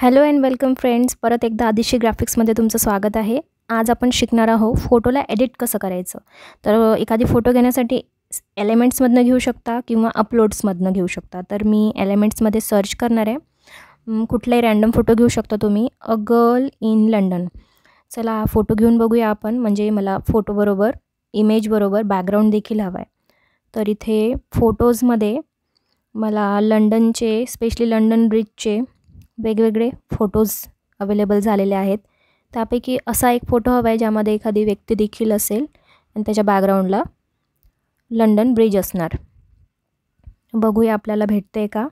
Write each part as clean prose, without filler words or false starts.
Hello and welcome friends. परत एकदा आदिशी ग्राफिक्समध्ये तुमचं स्वागत आहे. आज आपण शिकणार आहोत फोटोला एडिट कसं करायचं. तर एखादी फोटो घेण्यासाठी एलिमेंट्समधनं घेऊ शकता किंवा अपलोड्समधनं घेऊ शकता. तर मी एलिमेंट्समध्ये सर्च करणार आहे. कुठलाही रँडम फोटो घेऊ शकता तुम्ही. A girl in London. चला फोटो घेऊन बघूया आपण. म्हणजे मला फोटोबरोबर इमेजबरोबर बॅकग्राऊंड देखील हवा आहे. तर इथे फोटोजमध्ये मला लंडनचे स्पेशली लंडन ब्रिजचे वेगवेगळे फोटोज अवेलेबल झालेले आहेत. त्यापैकी असा एक फोटो हवा आहे ज्यामध्ये एखादी व्यक्ती देखील असेल आणि त्याच्या बॅकग्राऊंडला लंडन ब्रिज असणार. बघूया आपल्याला भेटते का.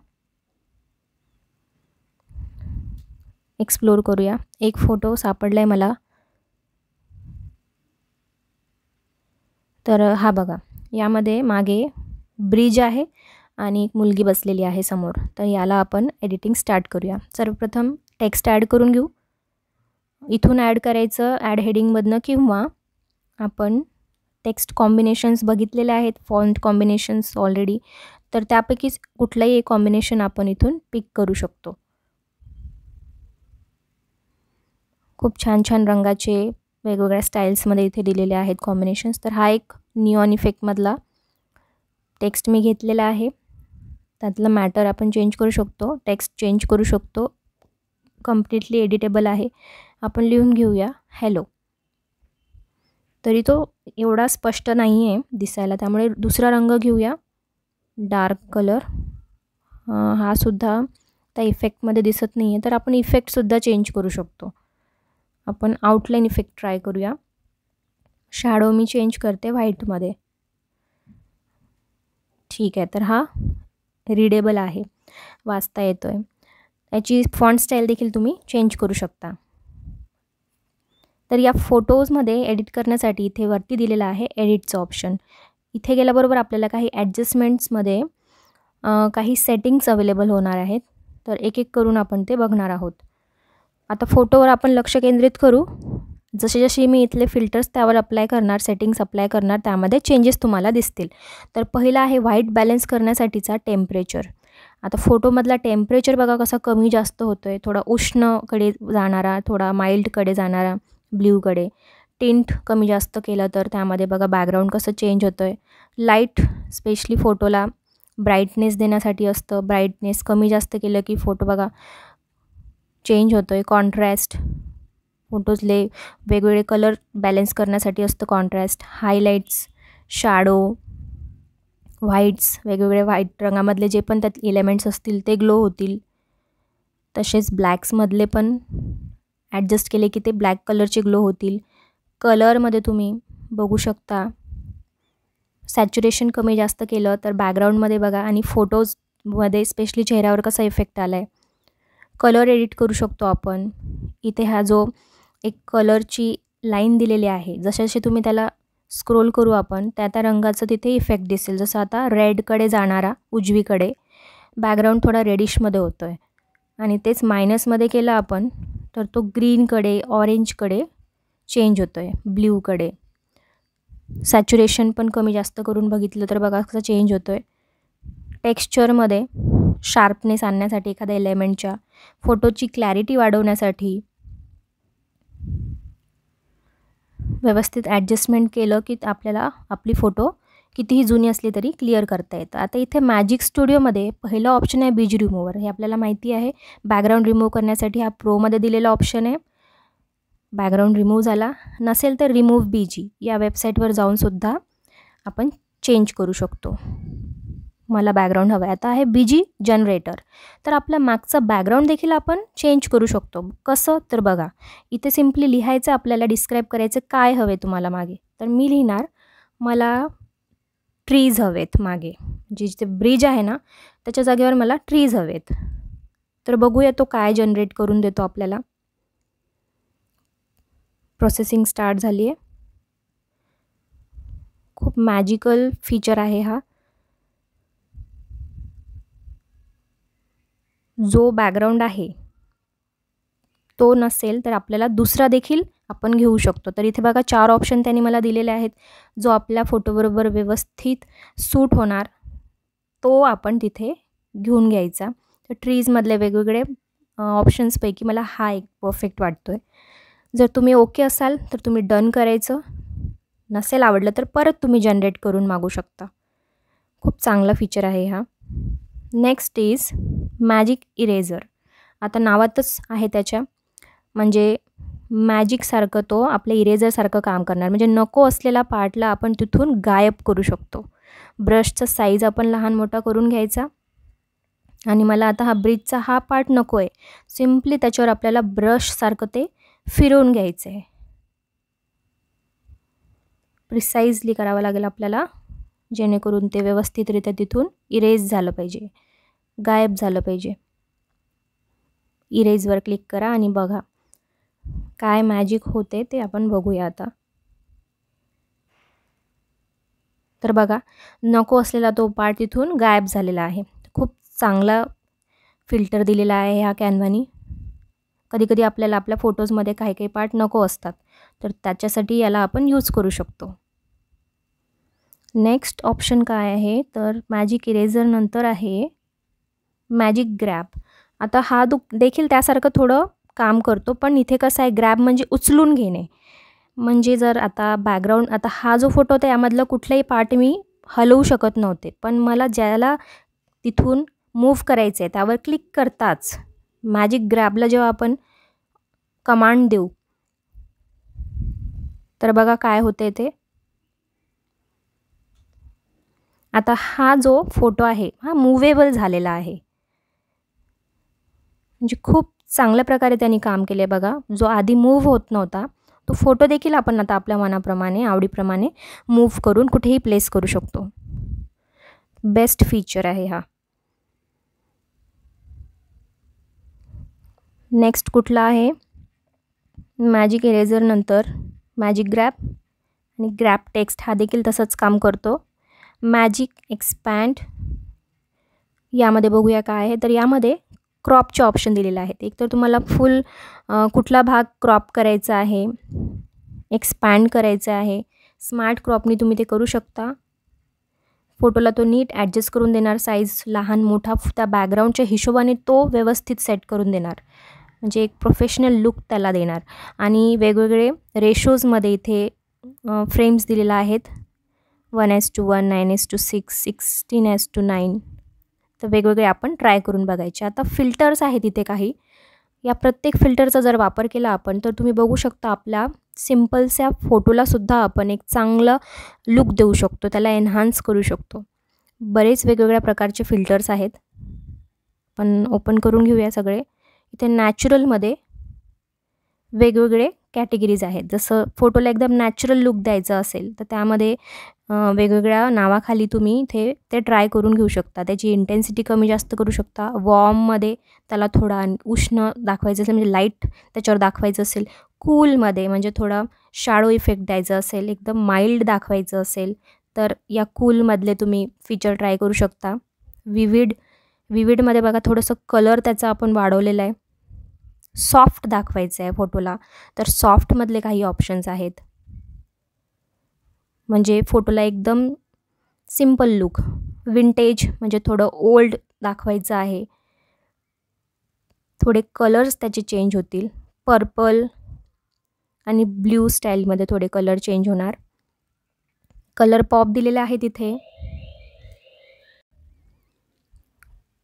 एक्सप्लोर करूया. एक फोटो सापडला आहे मला. तर हा बघा, यामध्ये मागे ब्रिज आहे आणि एक मुलगी बसलेली आहे समोर. तर याला आपण एडिटिंग स्टार्ट करूया. सर्वप्रथम टेक्स्ट ॲड करून घेऊ. इथून ॲड करायचं ॲड हेडिंगमधनं, किंवा आपण टेक्स्ट कॉम्बिनेशन्स बघितलेले आहेत, फॉन्ट कॉम्बिनेशन्स ऑलरेडी. तर त्यापैकीच कुठलाही एक कॉम्बिनेशन आपण इथून पिक करू शकतो. खूप छान छान रंगाचे वेगवेगळ्या स्टाईल्समध्ये इथे दिलेले आहेत कॉम्बिनेशन्स. तर हा एक निऑन इफेक्टमधला टेक्स्ट मी घेतलेला आहे. त्यातलं मॅटर आपण चेंज करू शकतो, टेक्स्ट चेंज करू शकतो. कम्प्लिटली एडिटेबल आहे. आपण लिहून घेऊया हॅलो. तरी तो एवढा स्पष्ट नाही आहे दिसायला, त्यामुळे दुसरा रंग घेऊया, डार्क कलर. हा सुद्धा त्या इफेक्टमध्ये दिसत नाही आहे, तर आपण इफेक्टसुद्धा चेंज करू शकतो. आपण आउटलाईन इफेक्ट ट्राय करूया. शॅडो मी चेंज करते व्हाईटमध्ये. ठीक आहे. तर हा रीडेबल आहे, वाचता येतो आहे. याची फॉन्ट स्टाईल देखील तुम्ही चेंज करू शकता. तर या फोटोजमध्ये एडिट करण्यासाठी इथे वरती दिलेलं आहे एडिटचं ऑप्शन. इथे गेल्याबरोबर आपल्याला काही ॲडजस्टमेंट्समध्ये काही सेटिंग्स अवेलेबल होणार आहेत. तर एक एक करून आपण ते बघणार आहोत. आता फोटोवर आपण लक्ष केंद्रित करू. जसे जसे मी इथले फिल्टर्स त्यावर अप्लाय करणार, सेटिंग्स अप्लाय करणार, त्यामध्ये चेंजेस तुम्हाला दिसतील. तर पहिला आहे व्हाईट बॅलन्स करण्यासाठीचा टेम्परेचर. आता फोटोमधला टेम्परेचर बघा कसा कमी जास्त होतो आहे. थोडा उष्णकडे जाणारा, थोडा माइल्डकडे जाणारा, ब्ल्यूकडे. टिंट कमी जास्त केलं तर त्यामध्ये बघा बॅकग्राऊंड कसं चेंज होतं आहे. लाईट स्पेशली फोटोला ब्राईटनेस देण्यासाठी असतं. ब्राईटनेस कमी जास्त केलं की फोटो बघा चेंज होतो आहे. कॉन्ट्रास्ट फोटोजले वेगवेगळे कलर बॅलन्स करण्यासाठी असतं कॉन्ट्रास्ट. हायलाईट्स, शॅडो, व्हाईट्स, वेगवेगळे व्हाईट रंगामधले जे पण त्यात एलिमेंट्स असतील ते ग्लो होतील. तसेच ब्लॅक्समधले पण ॲडजस्ट केले की ते ब्लॅक कलरचे ग्लो होतील. कलरमध्ये तुम्ही बघू शकता सॅच्युरेशन कमी जास्त केलं तर बॅकग्राऊंडमध्ये बघा आणि फोटोजमध्ये स्पेशली चेहऱ्यावर कसा इफेक्ट आला आहे. कलर एडिट करू शकतो आपण. इथे हा जो एक कलरची लाईन दिलेली आहे, जसे जसे तुम्ही त्याला स्क्रोल करू आपण त्या त्या रंगाचं तिथे इफेक्ट दिसेल. जसं आता रेडकडे जाणारा उजवीकडे बॅकग्राऊंड थोडा रेडिशमध्ये होतो आहे, आणि तेच मायनसमध्ये केलं आपण तर तो ग्रीनकडे, ऑरेंजकडे चेंज होतो आहे, ब्ल्यूकडे. सॅच्युरेशन पण कमी जास्त करून बघितलं तर बघा कसं चेंज होतो आहे. टेक्स्चरमध्ये शार्पनेस आणण्यासाठी एखाद्या एलिमेंटच्या, फोटोची क्लॅरिटी वाढवण्यासाठी व्यवस्थित ॲडजस्टमेंट केलं की आपल्याला आपली फोटो कितीही जुनी असली तरी क्लिअर करता येतं. आता इथे मॅजिक स्टुडिओमध्ये पहिलं ऑप्शन आहे बीज रिमूव्हर. हे आपल्याला माहिती आहे. बॅकग्राऊंड रिमूव्ह करण्यासाठी हा प्रोमध्ये दिलेला ऑप्शन आहे. बॅकग्राऊंड रिमूव्ह झाला नसेल तर रिमूव्ह बीजी या वेबसाईटवर जाऊनसुद्धा आपण चेंज करू शकतो. मला बॅकग्राऊंड हवं आहे. आता आहे बीजी जनरेटर. तर आपला मागचा बॅकग्राऊंड देखील आपण चेंज करू शकतो. कसं तर बघा, इथे सिम्पली लिहायचं, आपल्याला डिस्क्राईब करायचं काय हवे तुम्हाला मागे. तर मी लिहिणार मला ट्रीज हवेत मागे. जिथे ब्रिज आहे ना त्याच्या जागेवर मला ट्रीज हवेत. तर बघूया तो काय जनरेट करून देतो आपल्याला. प्रोसेसिंग स्टार्ट झाली आहे. खूप मॅजिकल फीचर आहे हा. जो बॅकग्राऊंड आहे तो नसेल तर आपल्याला दुसरा देखील आपण घेऊ शकतो. तर इथे बघा 4 ऑप्शन त्यांनी मला दिलेले आहेत. जो आपल्या फोटोबरोबर व्यवस्थित सूट होणार तो आपण तिथे घेऊन घ्यायचा. तर ट्रीजमधले वेगवेगळे ऑप्शन्सपैकी मला हा एक परफेक्ट वाटतो आहे. जर तुम्ही ओके असाल तर तुम्ही डन करायचं, नसेल आवडलं तर परत तुम्ही जनरेट करून मागू शकता. खूप चांगला फीचर आहे हा. Next is magic eraser. आता नावातच आहे त्याच्या, म्हणजे मॅजिकसारखं तो आपल्या इरेझरसारखं काम करणार. म्हणजे नको असलेला पार्टला आपण तिथून गायब करू शकतो. ब्रशचा साईज आपण लहान मोठा करून घ्यायचा. आणि मला आता हा ब्रिजचा हा पार्ट नको आहे, सिम्पली त्याच्यावर आपल्याला ब्रशसारखं ते फिरवून घ्यायचं आहे. प्रिसाइजली करावं लागेल आपल्याला, जेणेकरून ते व्यवस्थितरित्या तिथून इरेज झालं पाहिजे, गायब झालं पाहिजे. इरेजवर क्लिक करा आणि बघा काय मॅजिक होते ते आपण बघूया आता. तर बघा, नको असलेला तो पार्ट तिथून गायब झालेला आहे. खूप चांगला फिल्टर दिलेला आहे ह्या कॅनव्हानी. कधीकधी आपल्याला आपल्या फोटोजमध्ये काही काही पार्ट नको असतात, तर त्याच्यासाठी याला आपण यूज करू शकतो. नेक्स्ट ऑप्शन काय आहे तर मॅजिक इरेझर नंतर आहे मॅजिक ग्रॅब. आता हा देखील त्यासारखं थोडं काम करतो, पण इथे कसं आहे, ग्रॅब म्हणजे उचलून घेणे. म्हणजे जर आता बॅकग्राऊंड, आता हा जो फोटो होता यामधलं कुठलाही पार्ट मी हलवू शकत नव्हते, पण मला ज्याला तिथून मूव्ह करायचं आहे त्यावर क्लिक करताच मॅजिक ग्रॅबला जेव्हा आपण कमांड देऊ तर बघा काय होते ते. आता हा जो फोटो आहे हा मूवेबल झालेला आहे. म्हणजे खूप चांगल्या प्रकारे त्यांनी काम केले बघा. जो आधी मूव्ह होत नव्हता तो फोटो देखील आपण आता आपल्या मनाप्रमाणे आवडीप्रमाणे मूव्ह करून कुठेही प्लेस करू शकतो. बेस्ट फीचर आहे हा. नेक्स्ट कुठला आहे, मॅजिक इरेझर नंतर मॅजिक ग्रॅब आणि ग्रॅब टेक्स्ट हा देखील तसंच काम करतो. मॅजिक एक्सपॅन्ड यामध्ये बघूया काय आहे, तर यामध्ये क्रॉपचे ऑप्शन दिलेले आहेत. एक तर तुम्हाला फुल कुठला भाग क्रॉप करायचा आहे, एक्सपॅन्ड करायचा आहे, स्मार्ट क्रॉपनी तुम्ही ते करू शकता. फोटोला तो नीट ॲडजस्ट करून देणार, साईज लहान मोठा त्या बॅकग्राऊंडच्या हिशोबाने तो व्यवस्थित सेट करून देणार, म्हणजे एक प्रोफेशनल लुक त्याला देणार. आणि वेगवेगळे रेशोजमध्ये इथे फ्रेम्स दिलेला आहेत, 1:1, 9:6, 16:9. तर वेगवेगळे आपण ट्राय करून बघायचे. आता फिल्टर्स आहेत इथे काही. या प्रत्येक फिल्टरचा जर वापर केला आपण तर तुम्ही बघू शकता आपल्या सिम्पलच्या फोटोलासुद्धा आपण एक चांगलं लुक देऊ शकतो, त्याला एन्हान्स करू शकतो. बरेच वेगवेगळ्या प्रकारचे फिल्टर्स आहेत, पण ओपन करून घेऊया सगळे. इथे नॅचरलमध्ये वेगवेगळे कॅटेगरीज आहेत. जसं फोटोला एकदम नॅचरल लुक द्यायचं असेल तर त्यामध्ये वेगवेगळ्या नावाखाली तुम्ही इथे ते ट्राय करून घेऊ शकता. त्याची इंटेन्सिटी कमी जास्त करू शकता. वॉर्ममध्ये त्याला थोडा उष्ण दाखवायचं असेल, म्हणजे लाईट त्याच्यावर दाखवायचं असेल. कूलमध्ये म्हणजे थोडा शॅडो इफेक्ट द्यायचा असेल, एकदम माइल्ड दाखवायचं असेल तर या कूलमधले तुम्ही फीचर ट्राय करू शकता. विविडमध्ये बघा थोडंसं कलर त्याचा आपण वाढवलेला आहे. सॉफ्ट दाखवायचं आहे फोटोला तर सॉफ्टमधले काही ऑप्शन्स आहेत. म्हणजे फोटोला एकदम सिम्पल लुक, विंटेज म्हणजे थोडं ओल्ड दाखवायचं आहे. थोडे कलर्स त्याचे चेंज होतील, पर्पल आणि ब्ल्यू स्टाईलमध्ये थोडे कलर चेंज होणार. कलर पॉप दिलेले आहेत इथे.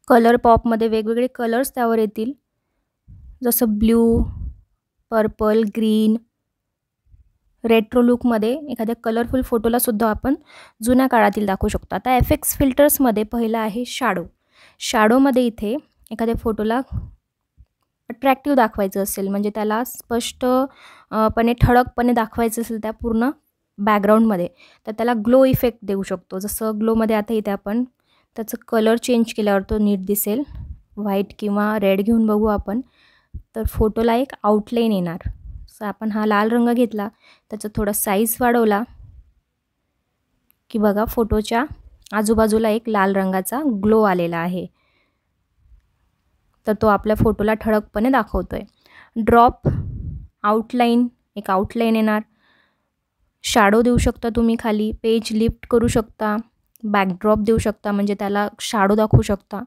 कलर पॉपमध्ये वेगवेगळे कलर्स त्यावर येतील, जसं ब्ल्यू, पर्पल, ग्रीन. रेट्रो लुकमध्ये एखाद्या कलरफुल फोटोलासुद्धा आपण जुन्या काळातील दाखवू शकतो. आता एफेक्ट्स फिल्टर्समध्ये पहिला आहे शॅडो. शॅडोमध्ये इथे एखाद्या फोटोला अट्रॅक्टिव्ह दाखवायचं असेल, म्हणजे त्याला स्पष्टपणे ठळकपणे दाखवायचं असेल त्या पूर्ण बॅकग्राऊंडमध्ये, तर त्याला ग्लो इफेक्ट देऊ शकतो. जसं ग्लोमध्ये आता इथे आपण त्याचं कलर चेंज केल्यावर तो नीट दिसेल. व्हाईट किंवा रेड घेऊन बघू आपण, तर फोटोला एक आउटलाईन येणार. सो आपण हा लाल रंग घेतला, त्याचा थोडा साईज वाढवला की बघा फोटोच्या आजूबाजूला एक लाल रंगाचा ग्लो आलेला आहे, तर तो आपल्या फोटोला ठळकपणे दाखवतो आहे. ड्रॉप आउटलाईन, एक आउटलाईन येणार. शॅडो देऊ शकता तुम्ही खाली, पेज लिफ्ट करू शकता, बॅकड्रॉप देऊ शकता म्हणजे त्याला शॅडो दाखवू शकता.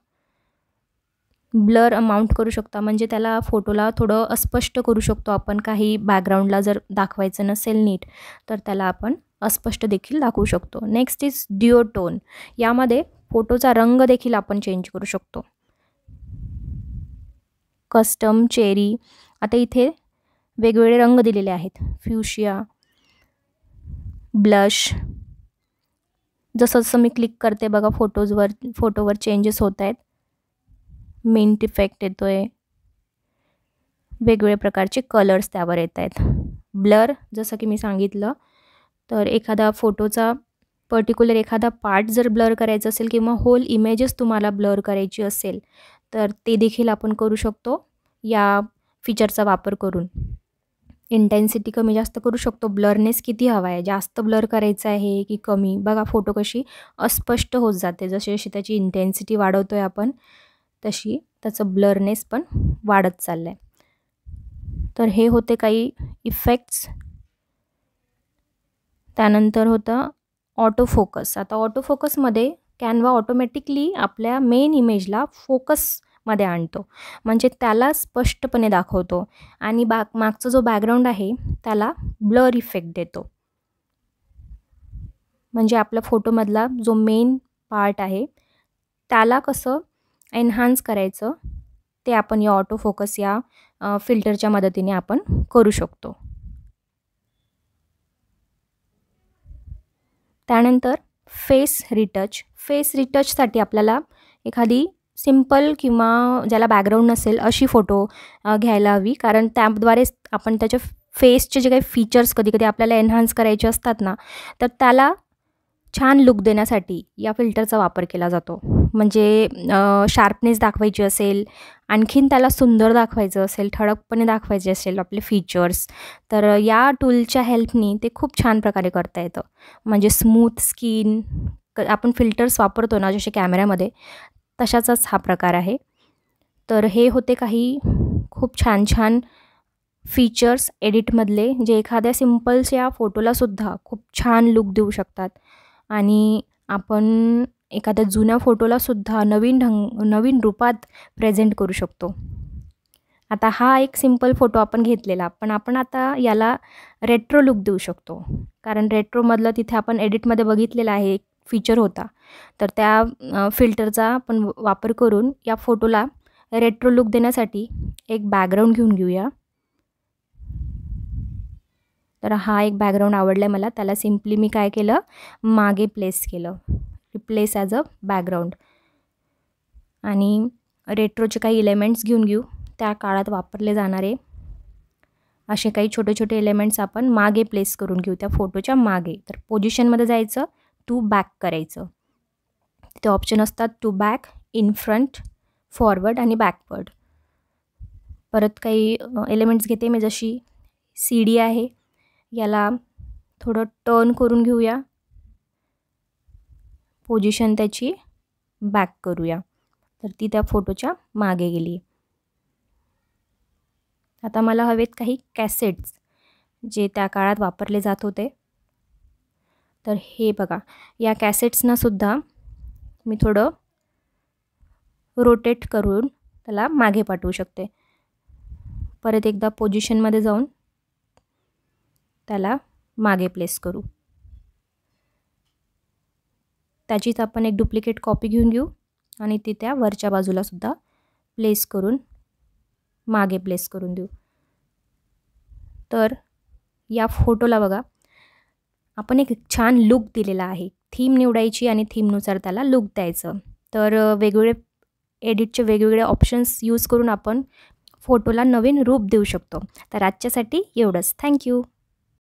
ब्लर माउंट करू शकता, म्हणजे त्याला फोटोला थोडं अस्पष्ट करू शकतो आपण. काही बॅकग्राऊंडला जर दाखवायचं नसेल नीट तर त्याला आपण अस्पष्ट देखील दाखवू शकतो. Next is duotone. यामध्ये फोटोचा रंग देखील आपण चेंज करू शकतो. Custom, cherry. आता इथे वेगवेगळे रंग दिलेले आहेत. Fuchsia, blush. जसं जसं मी क्लिक करते बघा फोटोवर चेंजेस होत आहेत. मिंट इफेक्ट येतोय. वेगवेगळ्या प्रकारचे कलर्स त्यावर येत आहेत. ब्लर, जसं की मी सांगितलं, तर एखादा फोटोचा पर्टिक्युलर एखादा पार्ट जर ब्लर करायचा असेल किंवा होल इमेजेस तुम्हाला ब्लर करायची असेल तर ते देखील आपण करू शकतो या फीचरचा वापर करून. इंटेन्सिटी कमी जास्त करू शकतो. ब्लरनेस किती हवा आहे, जास्त ब्लर करायचा आहे की कमी. बघा फोटो कशी अस्पष्ट होत जाते. जशी जशी त्याची इंटेन्सिटी वाढवतोय आपण तशी त्याचं ब्लरनेस पण वाढत चाललं आहे. तर हे होते काही इफेक्ट्स. त्यानंतर होतं ऑटो फोकस. आता ऑटो फोकसमध्ये कॅनवा ऑटोमॅटिकली आपल्या मेन इमेजला फोकसमध्ये आणतो, म्हणजे त्याला स्पष्टपणे दाखवतो आणि मागचा जो बॅकग्राऊंड आहे त्याला ब्लर इफेक्ट देतो. म्हणजे आपल्या फोटोमधला जो मेन पार्ट आहे त्याला कसं एन्हान्स करायचं ते आपण या ऑटो फोकस या फिल्टरच्या मदतीने आपण करू शकतो. त्यानंतर फेस रिटच. फेस रिटचसाठी आपल्याला एखादी सिंपल किंवा ज्याला बॅकग्राऊंड नसेल अशी फोटो घ्यायला हवी, कारण त्याद्वारे आपण त्याच्या फेसचे जे काही फीचर्स कधी कधी आपल्याला एन्हान्स करायचे असतात ना, तर त्याला छान लुक देण्यासाठी या फिल्टरचा वापर केला जातो. म्हणजे शार्पनेस दाखवायची असेल, आणखीन त्याला सुंदर दाखवायचं असेल, ठळकपणे दाखवायचे असेल आपले फीचर्स, तर या टूलच्या हेल्पनी ते खूप छान प्रकारे करता येतं. म्हणजे स्मूथ स्किन आपण फिल्टर्स वापरतो ना जसे कॅमेऱ्यामध्ये, तशाचाच हा प्रकार आहे. तर हे होते काही खूप छान छान फीचर्स एडिटमधले, जे एखाद्या सिम्पलच्या फोटोलासुद्धा खूप छान लुक देऊ शकतात आणि आपण एखाद्या जुन्या फोटोलासुद्धा नवीन रूपात प्रेझेंट करू शकतो. आता हा एक सिंपल फोटो आपण घेतलेला, पण आपण आता याला रेट्रो लुक देऊ शकतो, कारण रेट्रोमधलं तिथे आपण एडिटमध्ये बघितलेलं आहे एक फीचर होता. तर त्या फिल्टरचा आपण वापर करून या फोटोला रेट्रो लुक देण्यासाठी एक बॅकग्राऊंड घेऊन घेऊया. तर हा एक बॅकग्राऊंड आवडला आहे मला. त्याला सिम्पली मी काय केलं, मागे प्लेस केलं, रिप्लेस ॲज अ बॅकग्राऊंड. आणि रेट्रोचे काही एलिमेंट्स घेऊन घेऊ, त्या काळात वापरले जाणारे असे काही छोटे छोटे एलिमेंट्स आपण मागे प्लेस करून घेऊ त्या फोटोच्या मागे. तर पोझिशनमध्ये जायचं, टू बॅक करायचं. तिथे ऑप्शन असतात to back, in front, forward आणि बॅकवर्ड. परत काही एलिमेंट्स घेते मी, जशी CD आहे, याला थोडं टर्न करून घेऊया, पोझिशन त्याची बॅक करूया, तर ती त्या फोटोच्या मागे गेली. आता मला हवेत काही कॅसेट्स जे त्या काळात वापरले जात होते. तर हे बघा, या कॅसेट्सनासुद्धा मी थोडं रोटेट करून त्याला मागे पाठवू शकते. परत एकदा पोझिशनमध्ये जाऊन त्याला मागे प्लेस करू. त्याचीच आपण एक डुप्लिकेट कॉपी घेऊन घेऊ आणि ती त्या वरच्या बाजूलासुद्धा प्लेस करून मागे प्लेस करून देऊ. तर या फोटोला बघा आपण एक छान लुक दिलेला आहे. थीम निवडायची आणि थीमनुसार त्याला लुक द्यायचं. तर वेगवेगळे एडिटचे वेगवेगळे ऑप्शन्स यूज करून आपण फोटोला नवीन रूप देऊ शकतो. तर आजच्यासाठी एवढंच. थँक्यू.